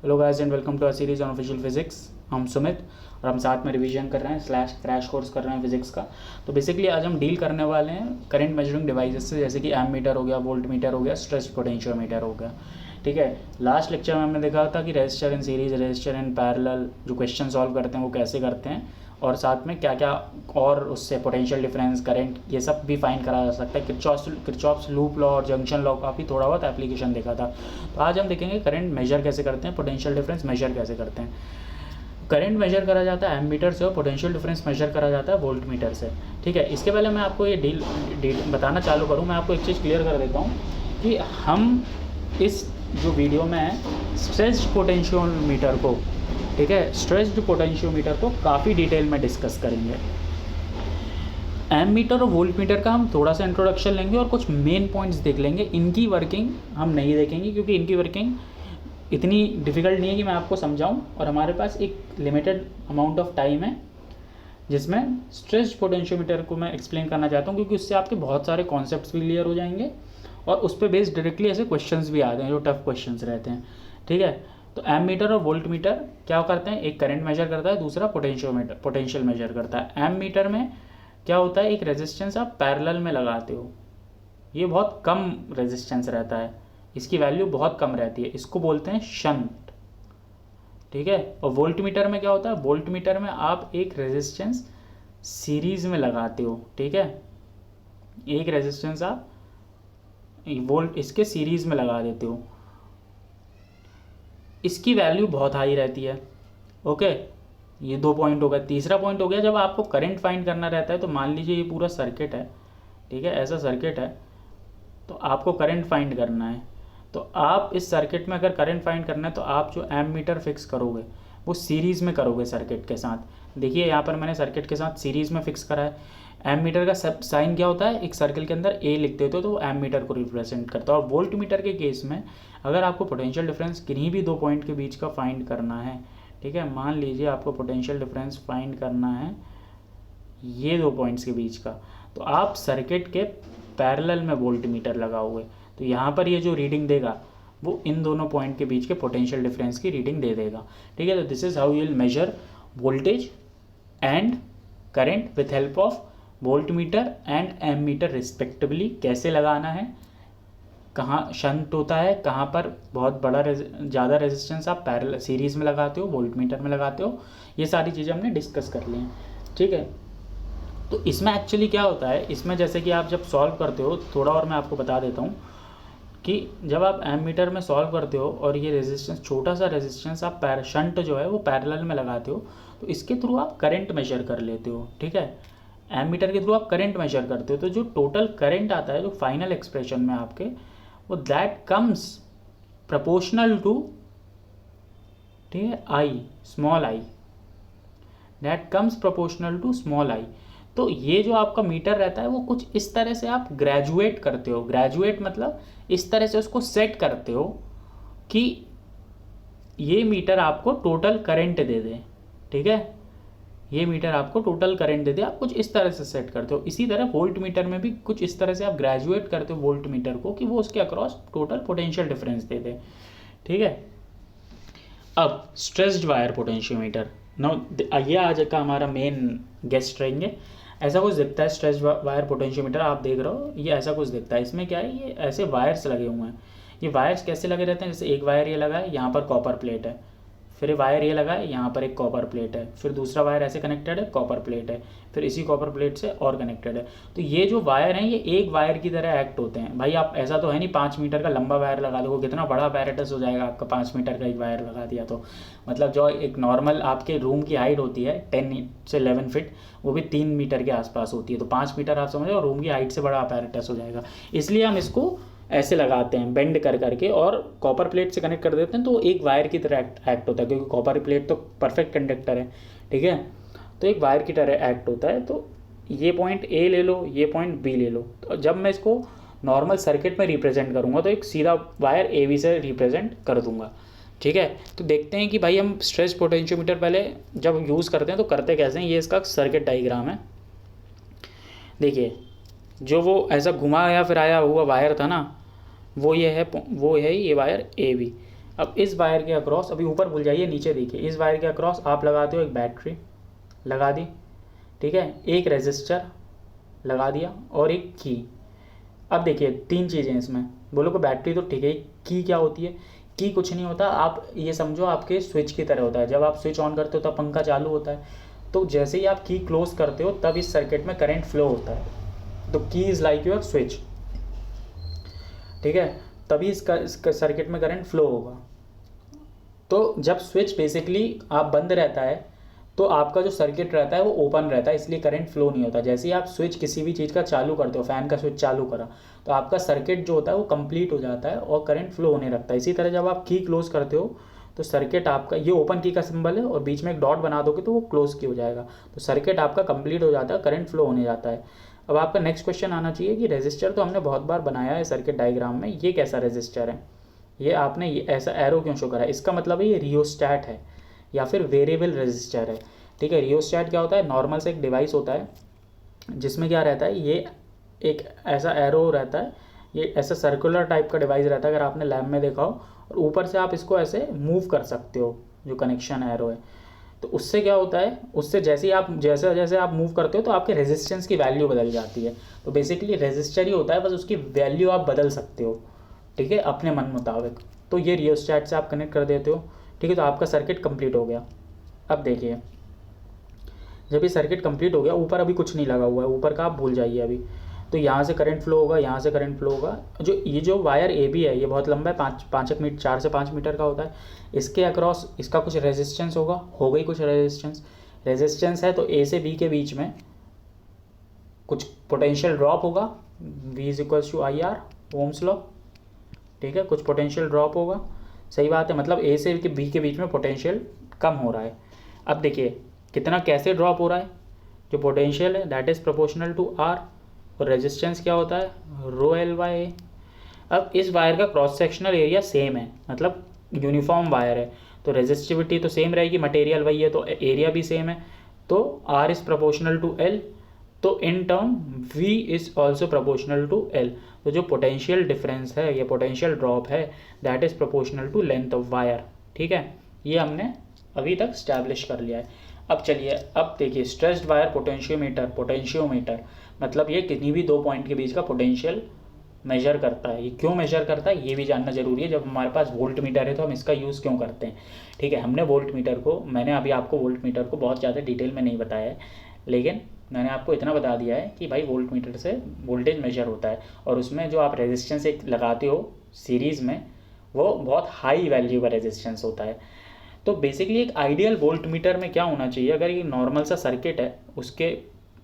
Hello guys and welcome to our series on official physics. हम सुमित और हम साथ में रिवीजन कर रहे हैं स्लैश क्रैश कोर्स कर रहे हैं फिजिक्स का। तो बेसिकली आज हम डील करने वाले हैं करंट मेजरिंग डिवाइसेस से, जैसे कि एम मीटर हो गया, वोल्ट मीटर हो गया, स्ट्रेच पोटेंशियोमीटर हो गया। ठीक है, लास्ट लेक्चर में हमने देखा था कि resistor in series, resistor in parallel जो क्वेश्चन सॉल्व करते हैं वो कैसे करते हैं, और साथ में क्या क्या और उससे पोटेंशियल डिफरेंस, करंट, ये सब भी फाइंड करा जा सकता है। किरचॉफ्स लूप लॉ और जंक्शन लॉ का भी थोड़ा बहुत एप्लीकेशन देखा था। तो आज हम देखेंगे करंट मेजर कैसे करते हैं, पोटेंशियल डिफरेंस मेजर कैसे करते हैं। करंट मेजर करा जाता है एम मीटर से और पोटेंशियल डिफरेंस मेजर करा जाता है वोल्ट मीटर से। ठीक है, इसके पहले मैं आपको ये डील बताना चालू करूँ, मैं आपको एक चीज़ क्लियर कर देता हूँ कि हम इस जो वीडियो में है स्ट्रेच्ड पोटेंशियोमीटर को, ठीक है, स्ट्रेच्ड पोटेंशियोमीटर को काफ़ी डिटेल में डिस्कस करेंगे। एम मीटर और वोल्ट मीटर का हम थोड़ा सा इंट्रोडक्शन लेंगे और कुछ मेन पॉइंट्स देख लेंगे। इनकी वर्किंग हम नहीं देखेंगे क्योंकि इनकी वर्किंग इतनी डिफ़िकल्ट नहीं है कि मैं आपको समझाऊं, और हमारे पास एक लिमिटेड अमाउंट ऑफ टाइम है जिसमें स्ट्रेच्ड पोटेंशियोमीटर को मैं एक्सप्लेन करना चाहता हूं, क्योंकि उससे आपके बहुत सारे कॉन्सेप्ट्स भी क्लियर हो जाएंगे और उस पर बेस्ड डायरेक्टली ऐसे क्वेश्चंस भी आते हैं जो टफ क्वेश्चंस रहते हैं। ठीक है, तो एम मीटर और वोल्ट मीटर क्या करते हैं, एक करंट मेजर करता है, दूसरा पोटेंशियल मेजर करता है। एम मीटर में क्या होता है, एक रेजिस्टेंस आप पैरेलल में लगाते हो, ये बहुत कम रेजिस्टेंस रहता है, इसकी वैल्यू बहुत कम रहती है, इसको बोलते हैं शंट। ठीक है, और वोल्ट मीटर में क्या होता है, वोल्ट मीटर में आप एक रेजिस्टेंस सीरीज में लगाते हो। ठीक है, एक रेजिस्टेंस आप वोल्ट इसके सीरीज में लगा देते हो, इसकी वैल्यू बहुत हाई रहती है। ओके, ये 2 पॉइंट हो गया। तीसरा पॉइंट हो गया, जब आपको करंट फाइंड करना रहता है तो मान लीजिए ये पूरा सर्किट है, ठीक है, ऐसा सर्किट है, तो आपको करंट फाइंड करना है। तो आप इस सर्किट में अगर करंट फाइंड करना है तो आप जो एम मीटर फिक्स करोगे वो सीरीज़ में करोगे सर्किट के साथ। देखिए यहाँ पर मैंने सर्किट के साथ सीरीज़ में फिक्स करा है। एम मीटर का सब साइन क्या होता है, एक सर्कल के अंदर ए लिख देते हो तो वो एम मीटर को रिप्रेजेंट करता है। और वोल्ट मीटर के केस में अगर आपको पोटेंशियल डिफरेंस किन्हीं भी 2 पॉइंट के बीच का फाइंड करना है, ठीक है, मान लीजिए आपको पोटेंशियल डिफरेंस फाइंड करना है ये 2 पॉइंट्स के बीच का, तो आप सर्किट के पैरेलल में वोल्ट मीटर लगाओगे तो यहाँ पर ये जो रीडिंग देगा वो इन दोनों पॉइंट के बीच के पोटेंशियल डिफरेंस की रीडिंग दे देगा। ठीक है, तो this is how you will measure voltage and current with help of voltmeter and ammeter respectively. कैसे लगाना है, कहाँ शंट होता है, कहाँ पर बहुत बड़ा ज़्यादा रेजिस्टेंस आप पैरेलल सीरीज़ में लगाते हो, वोल्ट मीटर में लगाते हो, ये सारी चीज़ें हमने डिस्कस कर ली हैं। ठीक है, तो इसमें एक्चुअली क्या होता है, इसमें जैसे कि आप जब सॉल्व करते हो, थोड़ा और मैं आपको बता देता हूँ कि जब आप एम मीटर में सॉल्व करते हो और ये रेजिस्टेंस, छोटा सा रेजिस्टेंस आप शंट जो है वो पैरेलल में लगाते हो, तो इसके थ्रू आप करंट मेजर कर लेते हो। ठीक है, एम मीटर के थ्रू आप करंट मेजर करते हो, तो जो टोटल करंट आता है जो फाइनल एक्सप्रेशन में आपके, वो दैट कम्स प्रपोर्शनल टू, ठीक है, I, small I, that comes proportional to small I. तो ये जो आपका मीटर रहता है वो कुछ इस तरह से आप ग्रेजुएट करते हो, ग्रेजुएट मतलब इस तरह से उसको सेट करते हो कि ये मीटर आपको टोटल करंट दे दे। ठीक है, ये मीटर आपको टोटल करंट दे दे, आप कुछ इस तरह से सेट करते हो। इसी तरह वोल्ट मीटर में भी कुछ इस तरह से आप ग्रेजुएट करते हो वोल्ट मीटर को कि वो उसके अक्रॉस टोटल पोटेंशियल डिफरेंस दे दे। ठीक है, अब स्ट्रेच्ड वायर पोटेंशियोमीटर, नो ये आज का हमारा मेन गेस्ट रहेंगे। ऐसा कुछ दिखता है स्ट्रेच्ड वायर पोटेंशियोमीटर, आप देख रहे हो ये ऐसा कुछ दिखता है। इसमें क्या है, ये ऐसे वायर्स लगे हुए हैं। ये वायर्स कैसे लगे रहते हैं, जैसे एक वायर ये लगा है, यहाँ पर कॉपर प्लेट है, फिर वायर ये लगा है, यहाँ पर एक कॉपर प्लेट है, फिर दूसरा वायर ऐसे कनेक्टेड है, कॉपर प्लेट है, फिर इसी कॉपर प्लेट से और कनेक्टेड है। तो ये जो वायर हैं ये एक वायर की तरह एक्ट होते हैं। भाई आप ऐसा तो है नहीं 5 मीटर का लंबा वायर लगा दो, कितना बड़ा apparatus हो जाएगा आपका 5 मीटर का एक वायर लगा दिया तो। मतलब जो एक नॉर्मल आपके रूम की हाइट होती है 10 से 11 फीट, वो भी 3 मीटर के आसपास होती है, तो 5 मीटर आप समझो रूम की हाइट से बड़ा apparatus हो जाएगा। इसलिए हम इसको ऐसे लगाते हैं बेंड कर करके और कॉपर प्लेट से कनेक्ट कर देते हैं, तो एक वायर की तरह एक्ट होता है, क्योंकि कॉपर प्लेट तो परफेक्ट कंडक्टर है। ठीक है, तो एक वायर की तरह एक्ट होता है। तो ये पॉइंट ए ले लो, ये पॉइंट बी ले लो, तो जब मैं इसको नॉर्मल सर्किट में रिप्रेजेंट करूँगा तो एक सीधा वायर ए बी से रिप्रेजेंट कर दूंगा। ठीक है, तो देखते हैं कि भाई हम स्ट्रेच पोटेंशियोमीटर पहले जब यूज़ करते हैं तो करते कैसे हैं। ये इसका सर्किट डाइग्राम है। देखिए, जो वो ऐसा घुमा या फिर आया हुआ वायर था ना, वो ये है ये वायर ए बी। अब इस वायर के अक्रॉस, अभी ऊपर भूल जाइए, नीचे देखिए, इस वायर के अक्रॉस आप लगाते हो एक बैटरी लगा दी, ठीक है, एक रेजिस्टर लगा दिया और एक की। अब देखिए 3 चीज़ें इसमें, बोलो कि बैटरी तो ठीक है, की क्या होती है? की कुछ नहीं होता, आप ये समझो आपके स्विच की तरह होता है। जब आप स्विच ऑन करते हो तब पंखा चालू होता है, तो जैसे ही आप की क्लोज करते हो तब इस सर्किट में करंट फ्लो होता है। तो की इज़ लाइक योर स्विच, ठीक है, तभी इसका सर्किट में करंट फ्लो होगा। तो जब स्विच बेसिकली आप बंद रहता है तो आपका जो सर्किट रहता है वो ओपन रहता है, इसलिए करंट फ्लो नहीं होता। जैसे ही आप स्विच किसी भी चीज़ का चालू करते हो, फैन का स्विच चालू करा, तो आपका सर्किट जो होता है वो कंप्लीट हो जाता है और करंट फ्लो होने लगता है। इसी तरह जब आप की क्लोज करते हो तो सर्किट आपका, ये ओपन की का सिंबल है और बीच में एक डॉट बना दोगे तो वो क्लोज की हो जाएगा, तो सर्किट आपका कंप्लीट हो जाता है, करंट फ्लो होने जाता है। अब आपका नेक्स्ट क्वेश्चन आना चाहिए कि रेजिस्टर तो हमने बहुत बार बनाया है सर्किट डायग्राम में, ये कैसा रेजिस्टर है, ये आपने ये ऐसा एरो क्यों शो करा है? इसका मतलब है ये रियोस्टैट है या फिर वेरिएबल रेजिस्टर है, ठीक है। रियोस्टैट क्या होता है? नॉर्मल से एक डिवाइस होता है जिसमें क्या रहता है, ये एक ऐसा एरो रहता है, ये ऐसा सर्कुलर टाइप का डिवाइस रहता है, अगर आपने लैब में देखा हो, और ऊपर से आप इसको ऐसे मूव कर सकते हो, जो कनेक्शन एरो है। तो उससे क्या होता है, उससे जैसे जैसे आप मूव करते हो तो आपके रेजिस्टेंस की वैल्यू बदल जाती है। तो बेसिकली रेजिस्टर ही होता है, बस उसकी वैल्यू आप बदल सकते हो, ठीक है, अपने मन मुताबिक। तो ये रियोस्टैट से आप कनेक्ट कर देते हो, ठीक है, तो आपका सर्किट कंप्लीट हो गया। अब देखिए, जब ये सर्किट कंप्लीट हो गया, ऊपर अभी कुछ नहीं लगा हुआ है, ऊपर का आप भूल जाइए अभी। तो यहाँ से करंट फ्लो होगा, यहाँ से करंट फ्लो होगा। जो वायर ए बी है, ये बहुत लंबा है, 4 से 5 मीटर का होता है। इसके अक्रॉस इसका कुछ रेजिस्टेंस होगा, हो गई कुछ रेजिस्टेंस है, तो ए से बी के बीच में कुछ पोटेंशियल ड्रॉप होगा, V is equals to I R, Ohm's law, ठीक है, कुछ पोटेंशियल ड्रॉप होगा। सही बात है, मतलब ए से बी के बीच में पोटेंशियल कम हो रहा है। अब देखिए कितना, कैसे ड्रॉप हो रहा है, जो पोटेंशियल है that is proportional to R, और रेजिस्टेंस क्या होता है, रो एल बाई ए। अब इस वायर का क्रॉस सेक्शनल एरिया सेम है, मतलब यूनिफॉर्म वायर है, तो रेजिस्टिविटी तो सेम रहेगी, मटेरियल वही है, तो एरिया भी सेम है, तो R is proportional to L, तो in term V is also proportional to L। तो जो पोटेंशियल डिफरेंस है, ये पोटेंशियल ड्रॉप है, that is proportional to length of wire, ठीक है। ये हमने अभी तक स्टैब्लिश कर लिया है। अब चलिए, अब देखिए स्ट्रेस्ड वायर पोटेंशियोमीटर मतलब ये किसी भी 2 पॉइंट के बीच का पोटेंशियल मेजर करता है। ये क्यों मेजर करता है ये भी जानना जरूरी है। जब हमारे पास वोल्ट मीटर है तो हम इसका यूज़ क्यों करते हैं, ठीक है। हमने वोल्ट मीटर को, मैंने अभी आपको वोल्ट मीटर को बहुत ज़्यादा डिटेल में नहीं बताया है, लेकिन मैंने आपको इतना बता दिया है कि भाई वोल्ट मीटर से वोल्टेज मेजर होता है, और उसमें जो आप रेजिस्टेंस एक लगाते हो सीरीज़ में, वो बहुत हाई वैल्यू का रेजिस्टेंस होता है। तो बेसिकली एक आइडियल वोल्ट मीटर में क्या होना चाहिए, अगर ये नॉर्मल सा सर्किट है उसके,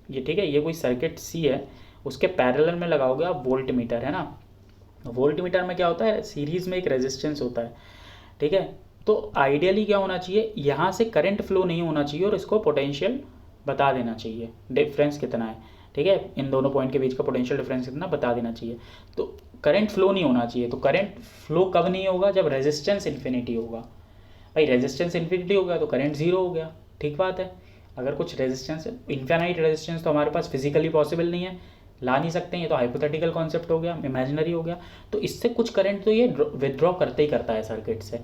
ये ठीक है, ये कोई सर्किट सी है, उसके पैरेलल में लगाओगे आप वोल्ट मीटर, है ना। वोल्ट मीटर में क्या होता है, सीरीज़ में एक रेजिस्टेंस होता है, ठीक है। तो आइडियली क्या होना चाहिए, यहाँ से करंट फ्लो नहीं होना चाहिए और इसको पोटेंशियल बता देना चाहिए, डिफरेंस कितना है, ठीक है, इन दोनों पॉइंट के बीच का पोटेंशियल डिफरेंस कितना बता देना चाहिए। तो करंट फ्लो नहीं होना चाहिए। तो करंट फ्लो कब नहीं होगा, जब रेजिस्टेंस इन्फिनिटी होगा। भाई रेजिस्टेंस इन्फिनिटी हो गया तो करंट जीरो हो गया, ठीक बात है। अगर कुछ रेजिस्टेंस, इन्फिनाइट रेजिस्टेंस तो हमारे पास फिजिकली पॉसिबल नहीं है, ला नहीं सकते हैं, ये तो हाइपोथेटिकल कॉन्सेप्ट हो गया, इमेजिनरी हो गया। तो इससे कुछ करंट तो ये विदड्रॉ करते ही करता है सर्किट से।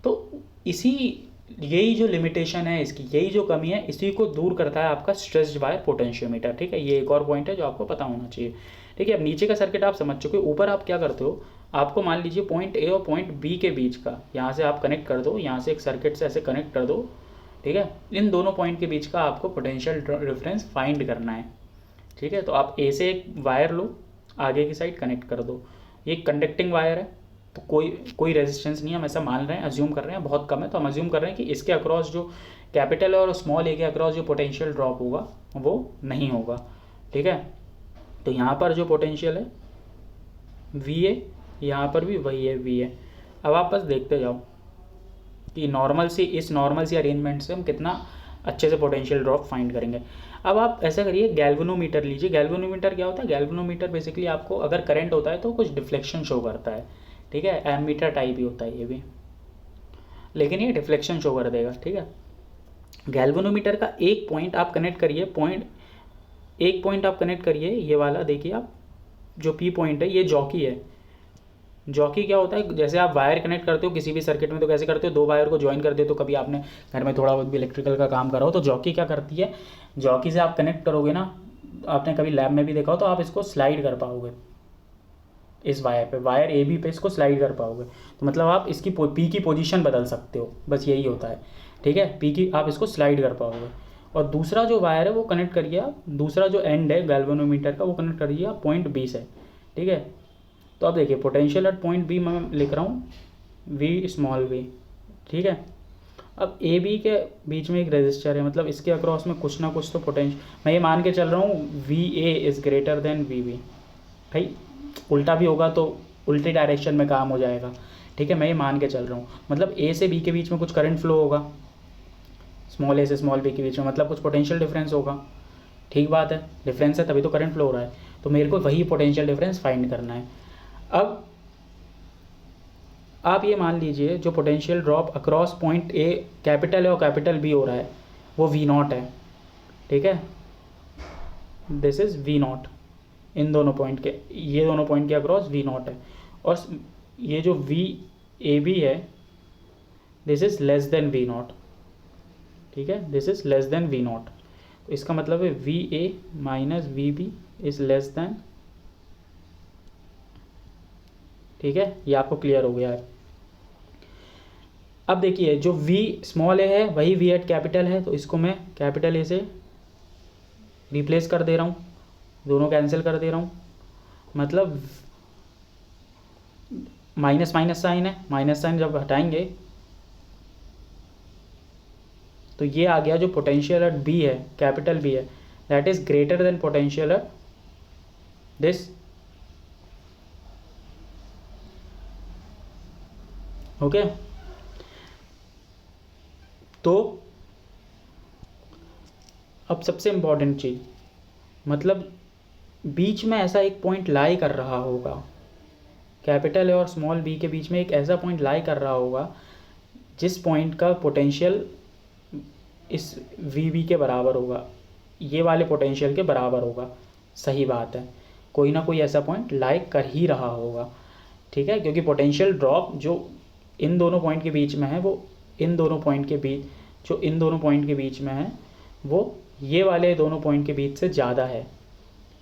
तो यही जो लिमिटेशन है इसकी, यही जो कमी है, इसी को दूर करता है आपका स्ट्रेस्ड वायर पोटेंशियोमीटर, ठीक है। ये एक और पॉइंट है जो आपको पता होना चाहिए, ठीक है। अब नीचे का सर्किट आप समझ चुके हो, ऊपर आप क्या करते हो, आपको मान लीजिए पॉइंट ए और पॉइंट बी के बीच का, यहाँ से आप कनेक्ट कर दो, यहाँ से एक सर्किट से ऐसे कनेक्ट कर दो, ठीक है। इन दोनों पॉइंट के बीच का आपको पोटेंशियल डिफरेंस फाइंड करना है, ठीक है। तो आप ए से एक वायर लो, आगे की साइड कनेक्ट कर दो, ये कंडक्टिंग वायर है, तो कोई रेजिस्टेंस नहीं है, हम ऐसा मान रहे हैं, अज्यूम कर रहे हैं, बहुत कम है, तो हम अज्यूम कर रहे हैं कि इसके अक्रॉस जो कैपिटल और स्मॉल ए के अक्रॉस जो पोटेंशियल ड्रॉप होगा वो नहीं होगा, ठीक है। तो यहाँ पर जो पोटेंशियल है वी ए, यहाँ पर भी वही है वी ए। अब आप बस देखते जाओ कि इस नॉर्मल सी अरेंजमेंट से हम कितना अच्छे से पोटेंशियल ड्रॉप फाइंड करेंगे। अब आप ऐसा करिए, गैल्वेनोमीटर लीजिए। गैल्वेनोमीटर क्या होता है, गैल्वेनोमीटर बेसिकली आपको अगर करंट होता है तो कुछ डिफ्लेक्शन शो करता है, ठीक है। एमीटर टाइप ही होता है ये भी, लेकिन ये डिफ्लेक्शन शो कर देगा, ठीक है। गैल्वेनोमीटर का एक पॉइंट आप कनेक्ट करिए, ये वाला देखिए आप, जो पी पॉइंट है ये जॉकी है, जॉकी क्या होता है, जैसे आप वायर कनेक्ट करते हो किसी भी सर्किट में तो कैसे करते हो, दो वायर को ज्वाइन कर देते हो, तो कभी आपने घर में थोड़ा बहुत भी इलेक्ट्रिकल का काम करा हो तो जॉकी क्या करती है, जॉकी से आप कनेक्ट करोगे ना, आपने कभी लैब में भी देखा हो तो आप इसको स्लाइड कर पाओगे, इस वायर पे, वायर ए बी पे इसको स्लाइड कर पाओगे, तो मतलब आप इसकी पी की पोजीशन बदल सकते हो, बस यही होता है, ठीक है, पी की आप इसको स्लाइड कर पाओगे। और दूसरा जो वायर है वो कनेक्ट करिए आप, दूसरा जो एंड है गैल्वेनोमीटर का वो कनेक्ट करिए आप पॉइंट बी से, ठीक है। तो अब देखिए पोटेंशियल एट पॉइंट बी मैं लिख रहा हूँ वी स्मॉल वी, ठीक है। अब ए बी के बीच में एक रेजिस्टर है, मतलब इसके अक्रॉस में कुछ ना कुछ तो पोटेंशियल, मैं ये मान के चल रहा हूँ V A is greater than V B, भाई उल्टा भी होगा तो उल्टे डायरेक्शन में काम हो जाएगा, ठीक है, मैं ये मान के चल रहा हूँ, मतलब ए से बी के बीच में कुछ करंट फ्लो होगा, स्मॉल ए से स्मॉल बी के बीच में, मतलब कुछ पोटेंशियल डिफरेंस होगा, ठीक बात है, डिफरेंस है तभी तो करंट फ्लो हो रहा है, तो मेरे को वही पोटेंशियल डिफरेंस फाइंड करना है। अब आप ये मान लीजिए जो potential drop across point A capital है और कैपिटल बी हो रहा है वो वी नॉट है, ठीक है, दिस इज़ वी नॉट, इन दोनों पॉइंट के, ये दोनों पॉइंट के अक्रॉस वी नॉट है, और ये जो वी ए बी है this is less than V naught, ठीक है, this is less than V naught, तो इसका मतलब है V A minus V B is less than, ठीक है, ये आपको क्लियर हो गया है। अब देखिए जो v स्मॉल ए है वही v एट कैपिटल है, तो इसको मैं कैपिटल ए से रिप्लेस कर दे रहा हूँ, दोनों कैंसिल कर दे रहा हूँ, मतलब माइनस माइनस साइन है, माइनस साइन जब हटाएंगे तो ये आ गया जो पोटेंशियल एट b है, कैपिटल B है, that is greater then potential at this, okay. तो अब सबसे इम्पॉर्टेंट चीज़, मतलब बीच में ऐसा एक पॉइंट लाई कर रहा होगा, कैपिटल ए और स्मॉल बी के बीच में एक ऐसा पॉइंट लाई कर रहा होगा जिस पॉइंट का पोटेंशियल इस वी बी के बराबर होगा, ये वाले पोटेंशियल के बराबर होगा, सही बात है, कोई ना कोई ऐसा पॉइंट लाई कर ही रहा होगा, ठीक है, क्योंकि पोटेंशियल ड्रॉप जो इन दोनों पॉइंट के बीच में है वो इन दोनों पॉइंट के बीच, जो इन दोनों पॉइंट के बीच में है वो ये वाले दोनों पॉइंट के बीच से ज़्यादा है,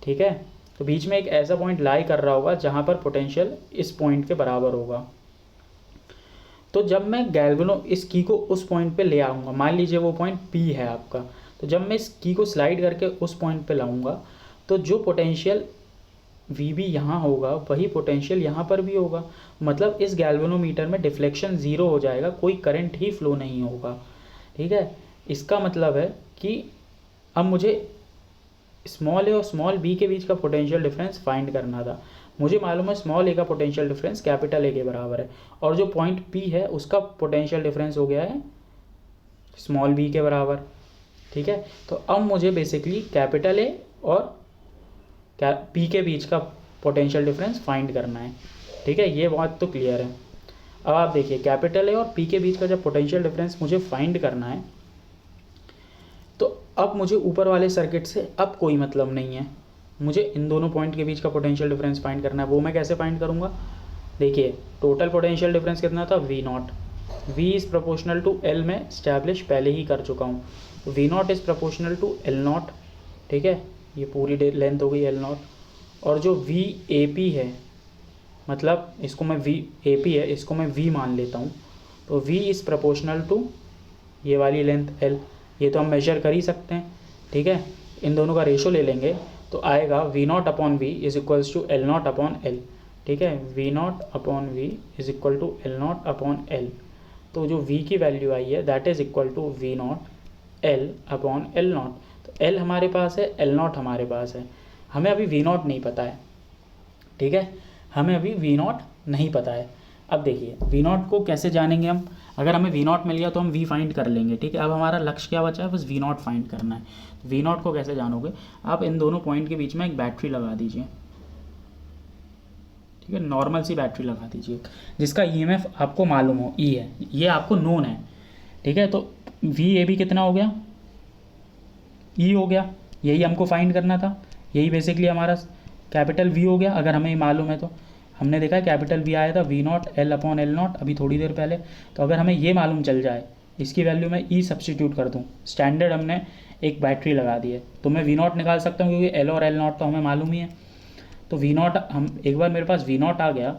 ठीक है, तो बीच में एक ऐसा पॉइंट लाई कर रहा होगा जहाँ पर पोटेंशियल इस पॉइंट के बराबर होगा। तो जब मैं गैल्वेनो इस की को उस पॉइंट पे ले आऊँगा, मान लीजिए वो पॉइंट P है आपका, तो जब मैं इस की को स्लाइड करके उस पॉइंट पे लाऊंगा तो जो पोटेंशियल वी बी यहाँ होगा वही पोटेंशियल यहाँ पर भी होगा, मतलब इस गैल्वेनोमीटर में डिफ्लेक्शन ज़ीरो हो जाएगा, कोई करंट ही फ्लो नहीं होगा, ठीक है। इसका मतलब है कि अब मुझे स्मॉल ए और स्मॉल बी के बीच का पोटेंशियल डिफरेंस फाइंड करना था, मुझे मालूम है स्मॉल ए का पोटेंशियल डिफरेंस कैपिटल ए के बराबर है, और जो पॉइंट पी है उसका पोटेंशियल डिफरेंस हो गया है स्मॉल बी के बराबर, ठीक है। तो अब मुझे बेसिकली कैपिटल ए और पी के बीच का पोटेंशियल डिफरेंस फाइंड करना है, ठीक है, ये बात तो क्लियर है। अब आप देखिए कैपिटल ए और पी के बीच का जब पोटेंशियल डिफरेंस मुझे फाइंड करना है तो अब मुझे ऊपर वाले सर्किट से अब कोई मतलब नहीं है, मुझे इन दोनों पॉइंट के बीच का पोटेंशियल डिफरेंस फाइंड करना है, वो मैं कैसे फाइंड करूँगा, देखिए टोटल पोटेंशियल डिफरेंस कितना था V naught, V is proportional to L में इस्टेब्लिश पहले ही कर चुका हूँ, V naught is proportional to L naught, ठीक है, ये पूरी लेंथ हो गई एल नॉट, और जो वी ए पी है, मतलब इसको मैं वी ए पी है इसको मैं वी मान लेता हूँ, तो वी इज़ प्रोपोर्शनल टू ये वाली लेंथ एल, ये तो हम मेजर कर ही सकते हैं, ठीक है, इन दोनों का रेशो ले लेंगे तो आएगा V naught upon V is equals to L naught upon L, ठीक है, V naught upon V is equal to L naught upon L, तो जो v की वैल्यू आई है that is equal to V naught L upon L naught, तो l हमारे पास है, एल नॉट हमारे पास है, हमें अभी वी नॉट नहीं पता है, ठीक है, हमें अभी वी नॉट नहीं पता है। अब देखिए वी नॉट को कैसे जानेंगे हम, अगर हमें वी नॉट मिल गया तो हम वी फाइंड कर लेंगे, ठीक है, अब हमारा लक्ष्य क्या बचा है, बस वी नॉट फाइंड करना है। वी नॉट को कैसे जानोगे, आप इन दोनों पॉइंट के बीच में एक बैटरी लगा दीजिए, ठीक है, नॉर्मल सी बैटरी लगा दीजिए जिसका ईएमएफ आपको मालूम हो, ई है, ये आपको नोन है, ठीक है, तो वी ए बी कितना हो गया, ई हो गया, यही हमको फाइंड करना था, यही बेसिकली हमारा कैपिटल वी हो गया अगर हमें मालूम है तो। हमने देखा कैपिटल वी आया था V naught L upon L naught अभी थोड़ी देर पहले। तो अगर हमें ये मालूम चल जाए, इसकी वैल्यू मैं ई सब्स्टिट्यूट कर दूँ, स्टैंडर्ड हमने एक बैटरी लगा दी है, तो मैं वी नॉट निकाल सकता हूँ क्योंकि एल और एल नॉट तो हमें मालूम ही है। तो वी नॉट, हम एक बार मेरे पास वी नॉट आ गया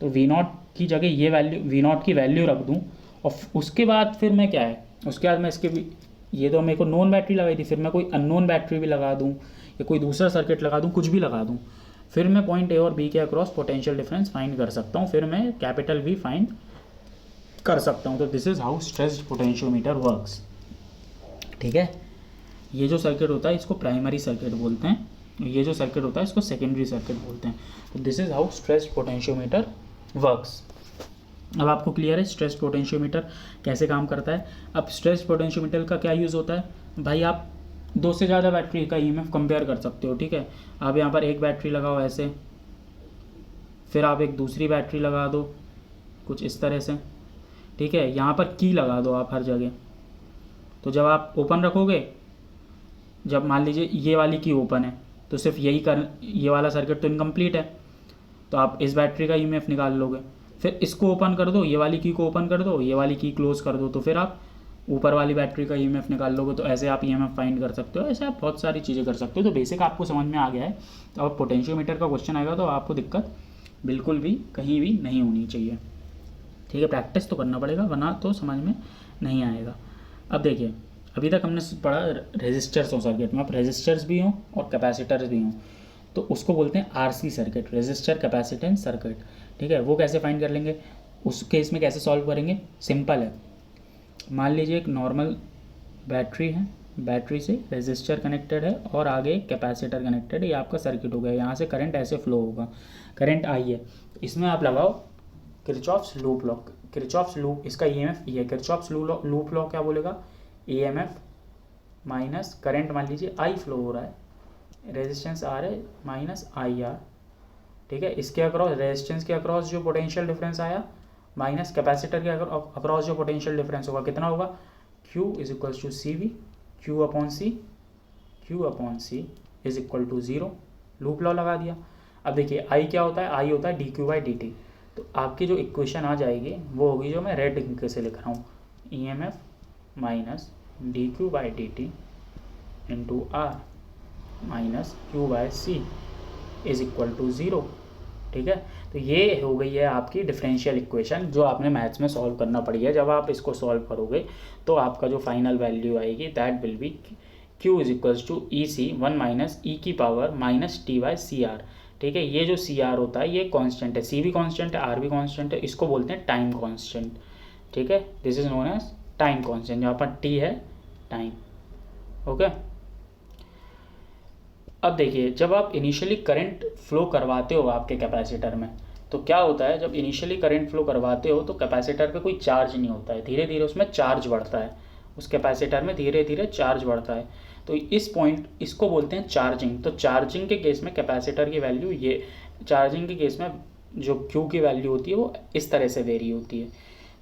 तो वी नॉट की जगह ये वैल्यू, वी नॉट की वैल्यू रख दूँ, और उसके बाद फिर मैं क्या है, उसके बाद मैं इसके भी, ये तो मेरे को नोन बैटरी लगाई थी, फिर मैं कोई अननोन बैटरी भी लगा दूँ या कोई दूसरा सर्किट लगा दूँ, कुछ भी लगा दूँ, फिर मैं पॉइंट ए और बी के अक्रॉस पोटेंशियल डिफरेंस फाइंड कर सकता हूँ, फिर मैं कैपिटल वी फाइंड कर सकता हूँ। तो this is how stressed potentiometer works. ठीक है, ये जो सर्किट होता है इसको प्राइमरी सर्किट बोलते हैं, ये जो सर्किट होता है इसको सेकेंडरी सर्किट बोलते हैं। तो this is how stressed potentiometer works. अब आपको क्लियर है स्ट्रेस्ड पोटेंशियोमीटर कैसे काम करता है। अब स्ट्रेस्ड पोटेंशियोमीटर का क्या यूज़ होता है भाई, आप दो से ज़्यादा बैटरी का ईएमएफ कंपेयर कर सकते हो। ठीक है, आप यहाँ पर एक बैटरी लगाओ ऐसे, फिर आप एक दूसरी बैटरी लगा दो कुछ इस तरह से। ठीक है, यहाँ पर की लगा दो आप हर जगह। तो जब आप ओपन रखोगे, जब मान लीजिए ये वाली की ओपन है तो सिर्फ ये वाला सर्किट तो इनकम्प्लीट है, तो आप इस बैटरी का ईएमएफ निकाल लोगे। फिर इसको ओपन कर दो, ये वाली की को ओपन कर दो, ये वाली की क्लोज कर दो, तो फिर आप ऊपर वाली बैटरी का ईएमएफ निकाल लोगे। तो ऐसे आप ईएमएफ फाइंड कर सकते हो, ऐसे आप बहुत सारी चीज़ें कर सकते हो। तो बेसिक आपको समझ में आ गया है। तो अब पोटेंशियोमीटर का क्वेश्चन आएगा तो आपको दिक्कत बिल्कुल भी कहीं भी नहीं होनी चाहिए। ठीक है, प्रैक्टिस तो करना पड़ेगा वरना तो समझ में नहीं आएगा। अब देखिए, अभी तक हमने पढ़ा रेजिस्टर्स हो सर्किट में, अब रेजिस्टर्स भी हों और कैपेसिटर्स भी हों तो उसको बोलते हैं RC circuit, resistor capacitance circuit. ठीक है, वो कैसे फाइंड कर लेंगे, उस केस में कैसे सॉल्व करेंगे, सिंपल है। मान लीजिए एक नॉर्मल बैटरी है, बैटरी से रेजिस्टर कनेक्टेड है और आगे कैपेसिटर कनेक्टेड है, ये आपका सर्किट हो गया। यहाँ से करंट ऐसे फ्लो होगा, करंट आई है, इसमें आप लगाओ Kirchhoff's loop law. Kirchhoff's loop, इसका ईएमएफ ये है, किरचॉफ्स लूप लॉ क्या बोलेगा, ईएमएफ माइनस करंट, मान लीजिए आई फ्लो हो रहा है, रेजिस्टेंस आर है माइनस आई आर। ठीक है, इसके अक्रॉस, रेजिस्टेंस के अक्रॉस जो पोटेंशियल डिफरेंस आया माइनस कैपेसिटर के अक्रॉस जो पोटेंशियल डिफरेंस होगा कितना होगा, Q is equals to C V, Q upon C is equal to 0। Loop law लगा दिया। अब देखिए आई क्या होता है, आई होता है dq बाई dt। तो आपकी जो इक्वेशन आ जाएगी वो होगी जो मैं रेड इंक से लिख रहा हूँ, EMF minus dq by dt into R minus Q by C is equal to 0। ठीक है, तो ये हो गई है आपकी डिफरेंशियल इक्वेशन जो आपने मैथ्स में सॉल्व करना पड़ी है। जब आप इसको सॉल्व करोगे तो आपका जो फाइनल वैल्यू आएगी that will be Q is equals to E C 1 minus E की power minus T by C R. ठीक है, ये जो सी आर होता है ये कांस्टेंट है, सी भी कांस्टेंट है, आर भी कांस्टेंट है, इसको बोलते हैं टाइम कांस्टेंट। ठीक है, this is known as time constant, जहाँ पर टी है टाइम। ओके, अब देखिए जब आप इनिशियली करंट फ्लो करवाते हो आपके कैपेसिटर में तो क्या होता है, जब इनिशियली करंट फ्लो करवाते हो तो कैपेसिटर पे कोई चार्ज नहीं होता है, धीरे धीरे उसमें चार्ज बढ़ता है, उस कैपेसिटर में धीरे धीरे चार्ज बढ़ता है। तो इस पॉइंट, इसको बोलते हैं चार्जिंग। तो चार्जिंग के केस में कैपेसिटर की वैल्यू ये, चार्जिंग के केस में जो Q की वैल्यू होती है वो इस तरह से वेरी होती है।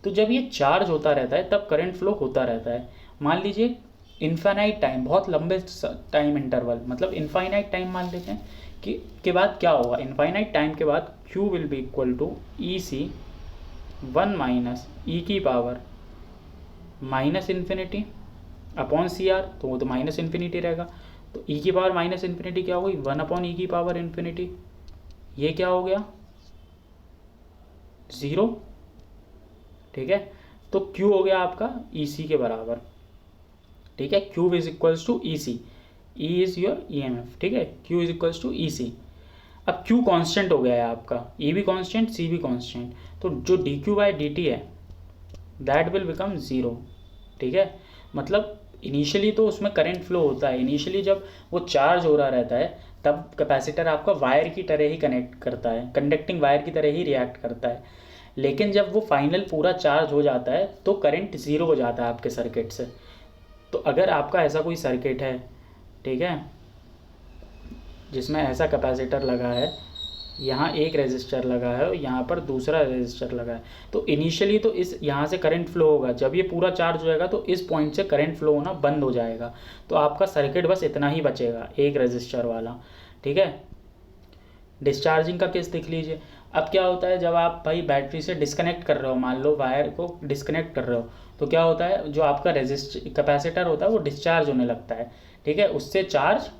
तो जब ये चार्ज होता रहता है तब करंट फ्लो होता रहता है। मान लीजिए इनफाइनाइट टाइम, बहुत लंबे टाइम इंटरवल, मतलब इनफाइनाइट टाइम मान लेते हैं कि के बाद क्या होगा, इनफाइनाइट टाइम के बाद Q will be equal to E C 1 minus E की power minus infinity upon C R, तो वो तो माइनस इन्फिनिटी रहेगा। तो ई की पावर माइनस इन्फिनिटी क्या होगी, 1 अपॉन ई की पावर इन्फिनिटी, ये क्या हो गया 0। ठीक है, तो Q हो गया आपका ई सी के बराबर। ठीक है, Q is equals to E C, E is your EMF। ठीक है, Q is equals to E C. अब Q कांस्टेंट हो गया है आपका, E भी कांस्टेंट, C भी कांस्टेंट, तो जो dq बाई dt है दैट विल बिकम 0। ठीक है, मतलब इनिशियली तो उसमें करंट फ्लो होता है, इनिशियली जब वो चार्ज हो रहा रहता है तब कैपेसिटर आपका वायर की तरह ही कनेक्ट करता है, कंडक्टिंग वायर की तरह ही रिएक्ट करता है। लेकिन जब वो फाइनल पूरा चार्ज हो जाता है तो करंट 0 हो जाता है आपके सर्किट से। तो अगर आपका ऐसा कोई सर्किट है, ठीक है, जिसमें ऐसा कैपेसिटर लगा है, यहाँ एक रेजिस्टर लगा है और यहाँ पर दूसरा रेजिस्टर लगा है, तो इनिशियली तो इस यहाँ से करंट फ्लो होगा, जब ये पूरा चार्ज होएगा तो इस पॉइंट से करंट फ्लो होना बंद हो जाएगा। तो आपका सर्किट बस इतना ही बचेगा, एक रेजिस्टर वाला। ठीक है, डिस्चार्जिंग का केस देख लीजिए, अब क्या होता है, जब आप भाई बैटरी से डिस्कनेक्ट कर रहे हो, मान लो वायर को डिस्कनेक्ट कर रहे हो, तो क्या होता है, जो आपका कैपेसिटर होता है वो डिस्चार्ज होने लगता है, ठीक है, उससे चार्ज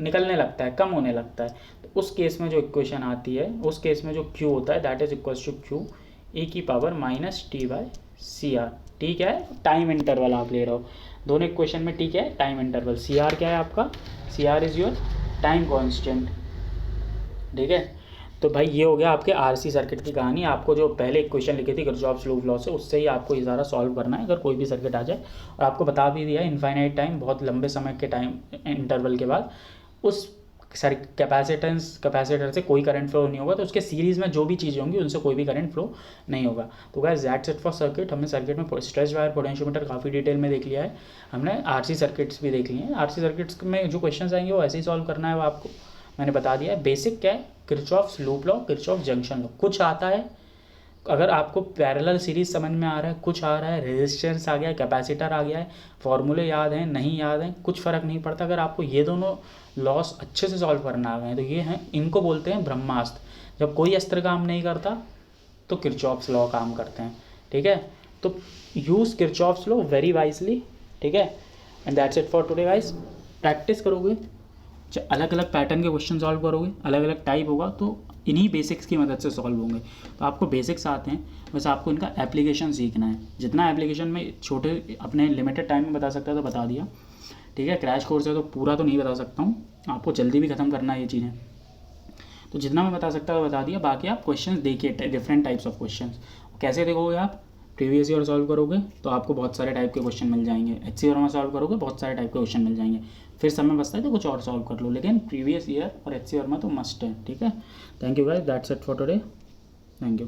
निकलने लगता है, कम होने लगता है। तो उस केस में जो इक्वेशन आती है, उस केस में जो Q होता है that is equals to Q e⁻⁻t/CR। ठीक है, टाइम इंटरवल आप ले रहे हो दोनों इक्वेशन में, ठीक है, टाइम इंटरवल। CR क्या है आपका, CR is your time constant, ठीक है। तो भाई ये हो गया आपके RC सर्किट की कहानी। आपको जो पहले इक्वेशन लिखी थी किरचॉफ्स लॉ से, उससे ही आपको ये सारा सॉल्व करना है अगर कोई भी सर्किट आ जाए। और आपको बता भी दिया इनफाइनाइट टाइम, बहुत लंबे समय के टाइम इंटरवल के बाद उस कैपेसिटर से कोई करंट फ्लो नहीं होगा, तो उसके सीरीज़ में जो भी चीज़ें होंगी उनसे कोई भी करंट फ्लो नहीं होगा। तो guys that's it for circuit. हमने सर्किट में स्ट्रेच वायर पोटेंशियोमीटर काफ़ी डिटेल में देख लिया है, हमने RC सर्किट्स भी देख लिए हैं। RC सर्किट्स में जो क्वेश्चन आएंगे वो ऐसे ही सॉल्व करना है, वो आपको मैंने बता दिया है। बेसिक क्या है, Kirchhoff's loop law, Kirchhoff junction law, कुछ आता है अगर आपको पैरेलल सीरीज समझ में आ रहा है, कुछ आ रहा है, रेजिस्टेंस आ गया है, कैपेसिटर आ गया है, फॉर्मूले याद हैं नहीं याद हैं, कुछ फ़र्क नहीं पड़ता। अगर आपको ये दोनों लॉस अच्छे से सॉल्व करना आ गए हैं तो ये हैं, इनको बोलते हैं ब्रह्मास्त्र। जब कोई अस्त्र काम नहीं करता तो किरचॉफ्स लॉ काम करते हैं, ठीक है। तो use Kirchhoff's law very wisely, ठीक है। And that's it for today guys. Practice करोगे, अलग अलग पैटर्न के क्वेश्चन सॉल्व करोगे, अलग अलग टाइप होगा, तो इन्हीं बेसिक्स की मदद से सॉल्व होंगे। तो आपको बेसिक्स आते हैं, बस आपको इनका एप्लीकेशन सीखना है। जितना एप्लीकेशन में छोटे अपने लिमिटेड टाइम में बता सकता है तो बता दिया, ठीक है। क्रैश कोर्स है तो पूरा तो नहीं बता सकता हूँ, आपको जल्दी भी ख़त्म करना है ये चीज़ें, तो जितना मैं बता सकता हूँ बता दिया। बाकी आप क्वेश्चन देखिए, डिफरेंट टाइप्स ऑफ क्वेश्चन कैसे देखोगे आप, प्रीवियस ईयर सॉल्व करोगे तो आपको बहुत सारे टाइप के क्वेश्चन मिल जाएंगे, HC वर्मा सॉल्व करोगे बहुत सारे टाइप के क्वेश्चन मिल जाएंगे। फिर समय बचता है तो कुछ और सॉल्व कर लो, लेकिन प्रीवियस ईयर और HC वर्मा तो मस्ट है, ठीक है। Thank you guys, that's it for today, thank you.